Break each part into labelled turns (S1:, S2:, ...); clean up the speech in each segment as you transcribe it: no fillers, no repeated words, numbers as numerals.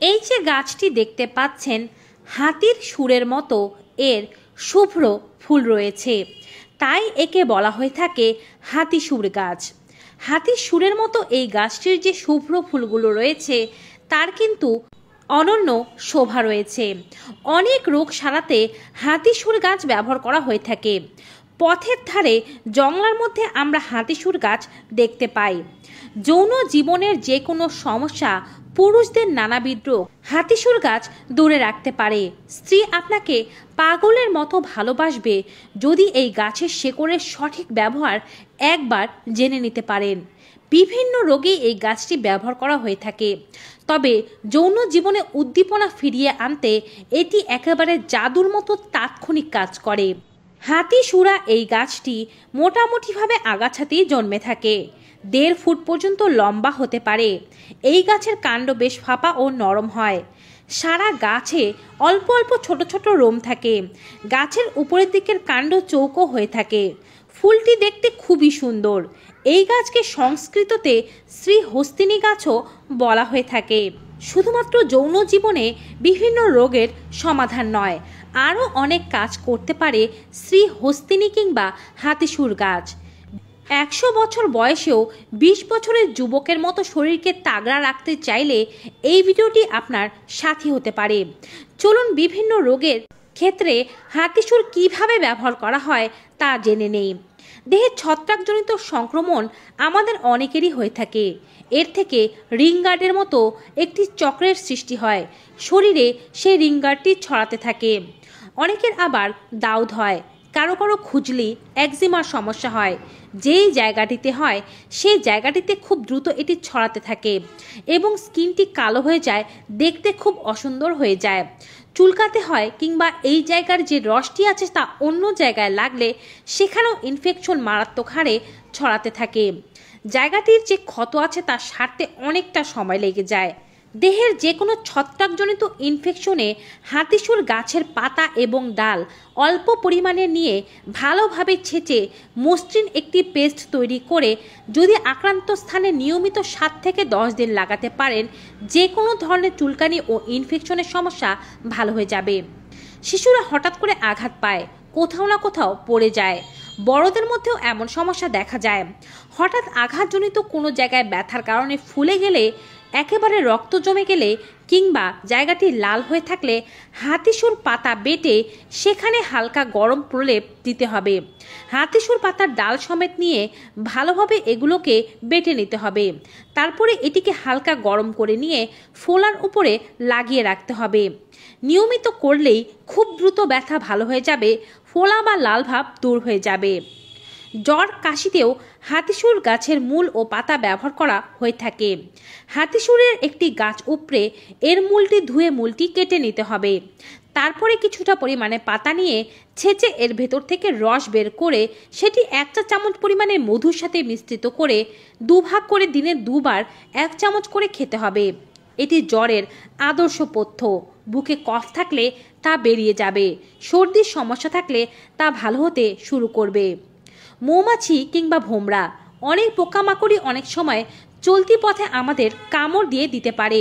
S1: এই যে গাছটি দেখতে পাচ্ছেন, হাতির সুরের মতো এর শুভ্র ফুল রয়েছে, তাই একে বলা হয়ে থাকে হাতি সুর গাছ। হাতির সুরের মতো এই গাছটির যে শুভ্র ফুলগুলো রয়েছে তার কিন্তু অনন্য শোভা রয়েছে। অনেক রোগ সারাতে হাতিসুর গাছ ব্যবহার করা হয়ে থাকে। পথের ধারে জঙ্গলার মধ্যে আমরা হাতিসুর গাছ দেখতে পাই। যৌন জীবনের যে কোনো সমস্যা, পুরুষদের নানাবিধ রোগ হাতিসুর গাছ দূরে রাখতে পারে। স্ত্রী আপনাকে পাগলের মতো ভালোবাসবে যদি এই গাছের শেকড়ের সঠিক ব্যবহার একবার জেনে নিতে পারেন। বিভিন্ন রোগে এই গাছটি ব্যবহার করা হয়ে থাকে। তবে যৌন জীবনে উদ্দীপনা ফিরিয়ে আনতে এটি একেবারে জাদুর মতো তাৎক্ষণিক কাজ করে। হাতিসুরা এই গাছটি মোটামুটিভাবে আগাছাতেই জন্মে থাকে। 1.5 ফুট পর্যন্ত লম্বা হতে পারে। এই গাছের কাণ্ড বেশ ফাঁপা ও নরম হয়। সারা গাছে অল্প অল্প ছোট ছোট লোম থাকে। গাছের উপরের দিকের কাণ্ড চৌকো হয়ে থাকে। ফুলটি দেখতে খুবই সুন্দর। এই গাছকে সংস্কৃততে শ্রীহস্তিনী গাছও বলা হয়ে থাকে। শুধুমাত্র যৌন জীবনে বিভিন্ন রোগের সমাধান নয়, আরও অনেক কাজ করতে পারে শ্রীহস্তিনী কিংবা হাতিসুর গাছ। 100 বছর বয়সেও 20 বছরের যুবকের মতো শরীরকে তাগড়া রাখতে চাইলে এই ভিডিওটি আপনার সাথী হতে পারে। চলুন বিভিন্ন রোগের ক্ষেত্রে হাতিসুর কিভাবে ব্যবহার করা হয় তা জেনে নেই। দেহে ছত্রাকজনিত সংক্রমণ আমাদের অনেকেরই হয়ে থাকে। এর থেকে রিংগার্ডের মতো একটি চক্রের সৃষ্টি হয়। শরীরে সেই রিংগার্ডটি ছড়াতে থাকে। অনেকের আবার দাউদ হয়, কারো কারো খুজলি, একজিমার সমস্যা হয়। যেই জায়গাটিতে হয় সেই জায়গাটিতে খুব দ্রুত এটি ছড়াতে থাকে এবং স্কিনটি কালো হয়ে যায়, দেখতে খুব অসুন্দর হয়ে যায়। চুলকাতে হয় কিংবা এই জায়গার যে রসটি আছে তা অন্য জায়গায় লাগলে সেখানেও ইনফেকশন মারাত্মক হারে ছড়াতে থাকে। জায়গাটির যে ক্ষত আছে তা সারতে অনেকটা সময় লেগে যায়। দেহের যে কোনো ছত্রাকজনিত ইনফেকশনে হাতিসুর গাছের পাতা এবং ডাল অল্প পরিমাণে নিয়ে ভালোভাবে ছেঁচে মসৃণ একটি পেস্ট তৈরি করে যদি আক্রান্ত স্থানে নিয়মিত 7 থেকে 10 দিন লাগাতে পারেন, যে কোনো ধরনের চুলকানি ও ইনফেকশনের সমস্যা ভালো হয়ে যাবে। শিশুরা হঠাৎ করে আঘাত পায়, কোথাও না কোথাও পড়ে যায়। বড়দের মধ্যেও এমন সমস্যা দেখা যায়। হঠাৎ আঘাতজনিত কোনো জায়গায় ব্যথার কারণে ফুলে গেলে, একেবারে রক্ত জমে গেলে কিংবা জায়গাটি লাল হয়ে থাকলে হাতিসুর পাতা বেটে সেখানে হালকা গরম প্রলেপ দিতে হবে। হাতিসুর পাতার ডাল সমেত নিয়ে ভালোভাবে এগুলোকে বেটে নিতে হবে। তারপরে এটিকে হালকা গরম করে নিয়ে ফোলার উপরে লাগিয়ে রাখতে হবে। নিয়মিত করলেই খুব দ্রুত ব্যথা ভালো হয়ে যাবে, ফোলা বা লাল ভাব দূর হয়ে যাবে। জ্বর কাশিতেও হাতিসুর গাছের মূল ও পাতা ব্যবহার করা হয়ে থাকে। হাতিসুরের একটি গাছ উপড়ে এর মূলটি ধুয়ে মূলটি কেটে নিতে হবে। তারপরে কিছুটা পরিমাণে পাতা নিয়ে ছেঁচে এর ভেতর থেকে রস বের করে সেটি 1 চা চামচ পরিমাণে মধুর সাথে মিশ্রিত করে 2 ভাগ করে দিনে 2 বার 1 চামচ করে খেতে হবে। এটি জ্বরের আদর্শ পথ্য। বুকে কফ থাকলে তা বেরিয়ে যাবে। সর্দির সমস্যা থাকলে তা ভালো হতে শুরু করবে। মৌমাছি কিংবা ভোমরা, অনেক পোকামাকড়ই অনেক সময় চলতি পথে আমাদের কামড় দিয়ে দিতে পারে।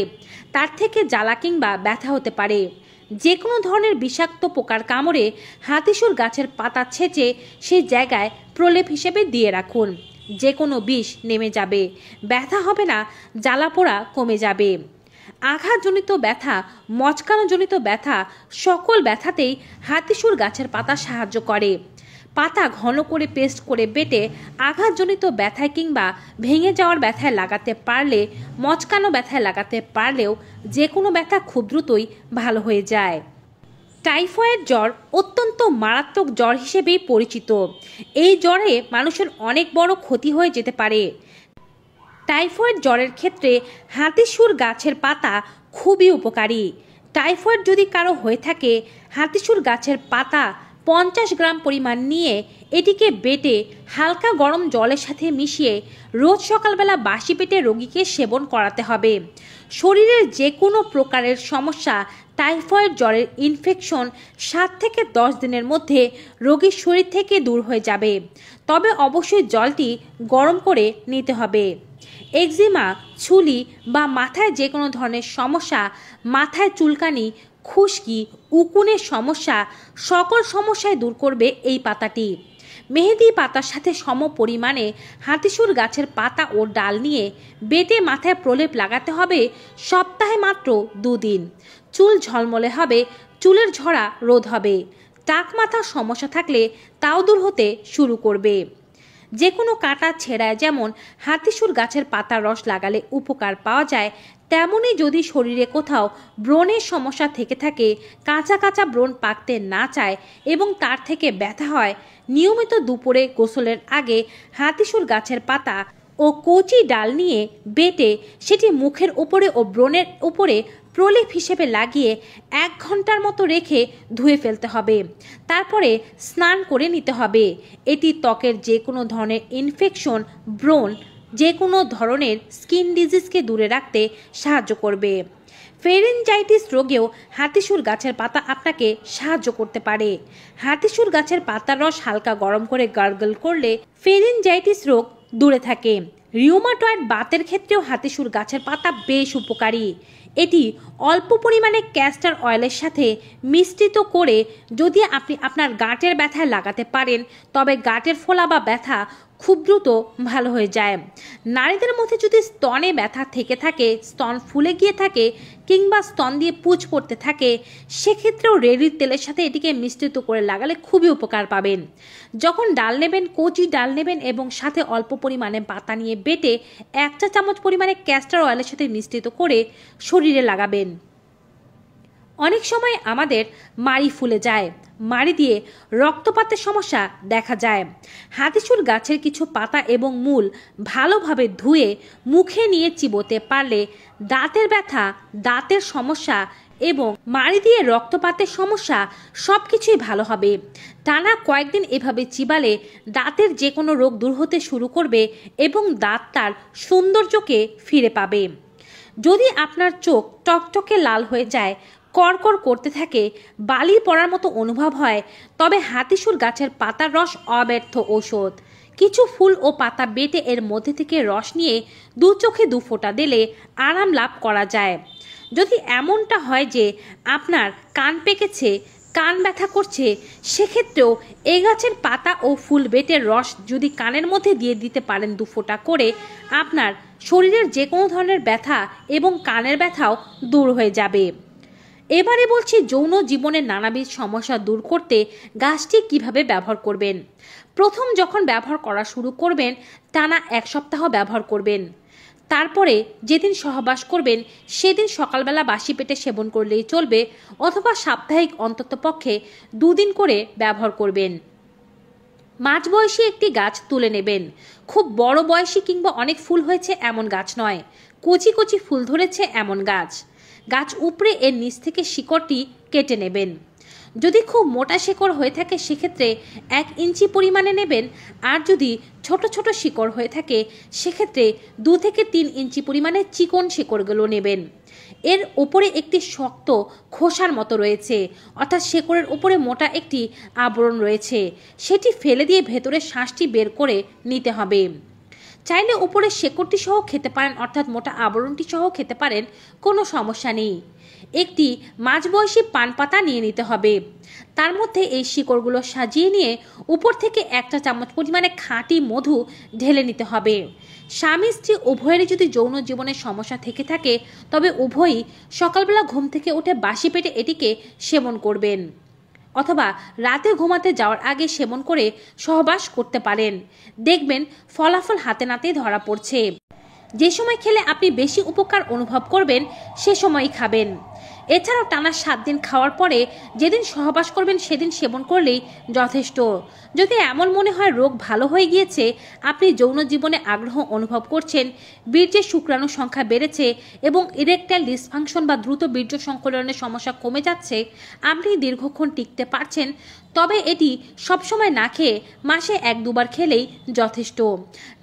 S1: তার থেকে জ্বালা কিংবা ব্যথা হতে পারে। যে কোনো ধরনের বিষাক্ত পোকার কামড়ে হাতিসুর গাছের পাতা ছেঁচে সেই জায়গায় প্রলেপ হিসেবে দিয়ে রাখুন। যে কোনো বিষ নেমে যাবে, ব্যথা হবে না, জ্বালা পোড়া কমে যাবে। আঘাতজনিত ব্যথা, মচকানোজনিত ব্যথা, সকল ব্যথাতেই হাতিসুর গাছের পাতা সাহায্য করে। পাতা ঘন করে পেস্ট করে বেটে আঘাতজনিত ব্যথায় কিংবা ভেঙে যাওয়ার ব্যথায় লাগাতে পারলে, মচকানো ব্যথায় লাগাতে পারলেও যে কোনো ব্যথা খুব দ্রুতই ভালো হয়ে যায়। টাইফয়েড জ্বর অত্যন্ত মারাত্মক জ্বর হিসেবেই পরিচিত। এই জ্বরে মানুষের অনেক বড় ক্ষতি হয়ে যেতে পারে। টাইফয়েড জ্বরের ক্ষেত্রে হাতিসুর গাছের পাতা খুবই উপকারী। টাইফয়েড যদি কারো হয়ে থাকে, হাতিসুর গাছের পাতা 50 গ্রাম পরিমাণ নিয়ে এটিকে বেটে হালকা গরম জলের সাথে মিশিয়ে রোজ সকালবেলা বাসি পেটে রোগীকে সেবন করাতে হবে। শরীরের যে কোনো প্রকারের সমস্যা, টাইফয়েড জ্বরের ইনফেকশন 7 থেকে 10 দিনের মধ্যে রোগীর শরীর থেকে দূর হয়ে যাবে। তবে অবশ্যই জলটি গরম করে নিতে হবে। এক্সিমা, ছুলি বা মাথায় যে কোনো ধরনের সমস্যা, মাথায় চুলকানি, খুশকি, উকুনের সমস্যা, সকল সমস্যায় দূর করবে এই পাতাটি। মেহেদি পাতার সাথে সম পরিমাণে হাতিসুর গাছের পাতা ও ডাল নিয়ে বেটে মাথায় প্রলেপ লাগাতে হবে সপ্তাহে মাত্র 2 দিন। চুল ঝলমলে হবে, চুলের ঝরা রোধ হবে, টাক মাথার সমস্যা থাকলে তাও দূর হতে শুরু করবে। যে কোনো কাটা ছেঁড়ায় যেমন হাতিসুর গাছের পাতার রস লাগালে উপকার পাওয়া যায়, তেমনি যদি শরীরে কোথাও ব্রণের সমস্যা থেকে থাকে, কাঁচা কাঁচা ব্রণ পাকতে না চায় এবং তার থেকে ব্যথা হয়, নিয়মিত দুপুরে গোসলের আগে হাতিসুর গাছের পাতা ও কচি ডাল নিয়ে বেটে সেটি মুখের উপরে ও ব্রণের উপরে প্রলেপ হিসেবে লাগিয়ে 1 ঘন্টার মতো রেখে ধুয়ে ফেলতে হবে। তারপরে স্নান করে নিতে হবে। এটি ত্বকের যে কোনো ধরনের ইনফেকশন, ব্রণ, যে কোনো ধরনের স্কিন ডিজিজকে দূরে রাখতে সাহায্য করবে। ফেরেনজাইটিস রোগেও হাতিসুর গাছের পাতা আপনাকে সাহায্য করতে পারে। হাতিসুর গাছের পাতার রস হালকা গরম করে গার্গল করলে ফেরেনজাইটিস রোগ দূরে থাকে। রিউমাটয়েড বাতের ক্ষেত্রেও হাতিসুর গাছের পাতা বেশ উপকারী। এটি অল্প পরিমাণে ক্যাস্টর অয়েলের সাথে মিশ্রিত করে যদি আপনি আপনার গাঁটের ব্যথায় লাগাতে পারেন, তবে গাঁটের ফোলা বা ব্যথা খুব দ্রুত ভালো হয়ে যায়। নারীদের মধ্যে যদি স্তনে ব্যথা থেকে থাকে, স্তন ফুলে গিয়ে থাকে কিংবা স্তন দিয়ে পুঁজ পড়তে থাকে, সেক্ষেত্রেও রেড়ির তেলের সাথে এটিকে মিশ্রিত করে লাগালে খুবই উপকার পাবেন। যখন ডাল নেবেন, কচি ডাল নেবেন এবং সাথে অল্প পরিমাণে পাতা নিয়ে বেটে 1 চা চামচ পরিমাণে ক্যাস্টর অয়েলের সাথে মিশ্রিত করে শরীরে লাগাবেন। অনেক সময় আমাদের মাড়ি ফুলে যায়, মাড়ি দিয়ে রক্তপাতের সমস্যা দেখা যায়। হাতিসুর গাছের কিছু পাতা এবং মূল ভালোভাবে ধুয়ে মুখে নিয়ে চিবোতে পারলে দাঁতের ব্যথা, দাঁতের সমস্যা এবং মাড়ি দিয়ে রক্তপাতের সমস্যা সব কিছুই ভালো হবে। টানা কয়েকদিন এভাবে চিবালে দাঁতের যে কোনো রোগ দূর হতে শুরু করবে এবং দাঁত তার সৌন্দর্যকে ফিরে পাবে। যদি আপনার চোখ টকটকে লাল হয়ে যায়, করকর করতে থাকে, বালি পড়ার মতো অনুভব হয়, তবে হাতিসুর গাছের পাতার রস অব্যর্থ ঔষধ। কিছু ফুল ও পাতা বেটে এর মধ্যে থেকে রস নিয়ে 2 চোখে 2 ফোঁটা দিলে আরাম লাভ করা যায়। যদি এমনটা হয় যে আপনার কান পেকেছে, কান ব্যথা করছে, সেক্ষেত্রেও এই গাছের পাতা ও ফুল বেটের রস যদি কানের মধ্যে দিয়ে দিতে পারেন 2 ফোঁটা করে, আপনার শরীরের যে কোনো ধরনের ব্যথা এবং কানের ব্যথাও দূর হয়ে যাবে। এবারে বলছি যৌন জীবনের নানাবিধ সমস্যা দূর করতে গাছটি কিভাবে ব্যবহার করবেন। প্রথম যখন ব্যবহার করা শুরু করবেন, টানা 1 সপ্তাহ ব্যবহার করবেন। তারপরে যেদিন সহবাস করবেন সেদিন সকালবেলা বাসি পেটে সেবন করলেই চলবে, অথবা সাপ্তাহিক অন্ততপক্ষে 2 দিন করে ব্যবহার করবেন। মাঝবয়সী একটি গাছ তুলে নেবেন। খুব বড় বয়সী কিংবা অনেক ফুল হয়েছে এমন গাছ নয়, কচি কচি ফুল ধরেছে এমন গাছ। গাছ উপড়ে এর নিচ থেকে শিকড়টি কেটে নেবেন। যদি খুব মোটা শিকড় হয়ে থাকে সেক্ষেত্রে 1 ইঞ্চি পরিমাণে নেবেন, আর যদি ছোট ছোট শিকড় হয়ে থাকে সেক্ষেত্রে 2 থেকে 3 ইঞ্চি পরিমাণে চিকন শিকড়গুলো নেবেন। এর উপরে একটি শক্ত খোসার মতো রয়েছে, অর্থাৎ শিকড়ের উপরে মোটা একটি আবরণ রয়েছে, সেটি ফেলে দিয়ে ভেতরের শ্বাসটি বের করে নিতে হবে। চাইলে উপরে শেকড়টি সহ খেতে পারেন, অর্থাৎ মোটা আবরণটি সহ খেতে পারেন, কোনো সমস্যা নেই। একটি মাঝবয়সী পান পাতা নিয়ে নিতে হবে। তার মধ্যে এই শিকড়গুলো সাজিয়ে নিয়ে উপর থেকে 1 চা চামচ পরিমাণে খাঁটি মধু ঢেলে নিতে হবে। স্বামী স্ত্রী উভয়েরই যদি যৌন জীবনের সমস্যা থেকে থাকে, তবে উভয়ই সকালবেলা ঘুম থেকে উঠে বাসি পেটে এটিকে সেবন করবেন, অথবা রাতে ঘুমাতে যাওয়ার আগে সেবন করে সহবাস করতে পারেন। দেখবেন ফলাফল হাতে নাতেই ধরা পড়ছে। যে সময় খেলে আপনি বেশি উপকার অনুভব করবেন সে সময়ই খাবেন। এছাড়াও টানা 7 দিন খাওয়ার পরে যেদিন সহবাস করবেন সেদিন সেবন করলেই যথেষ্ট। যদি এমন মনে হয় রোগ ভালো হয়ে গিয়েছে, আপনি যৌন জীবনে আগ্রহ অনুভব করছেন, বীর্যের শুক্রাণু সংখ্যা বেড়েছে এবং ইরেকটাইল ডিসফাংশন বা দ্রুত বীর্য সংকলনের সমস্যা কমে যাচ্ছে, আপনি দীর্ঘক্ষণ টিকতে পারছেন, তবে এটি সবসময় না খেয়ে মাসে 1-2 বার খেলেই যথেষ্ট।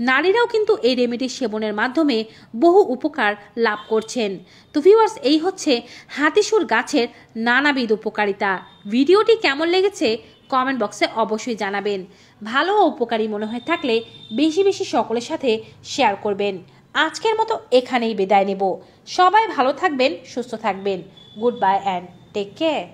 S1: নারীরাও কিন্তু এই রেমেডি সেবনের মাধ্যমে বহু উপকার লাভ করছেন। তো ভিউয়ার্স, এই হচ্ছে হাতিসুর গাছের নানাবিধ উপকারিতা। ভিডিওটি কেমন লেগেছে কমেন্ট বক্সে অবশ্যই জানাবেন। ভালো ও উপকারী মনে হয়ে থাকলে বেশি বেশি সকলের সাথে শেয়ার করবেন। আজকের মতো এখানেই বিদায় নেব। সবাই ভালো থাকবেন, সুস্থ থাকবেন। Good bye and take care.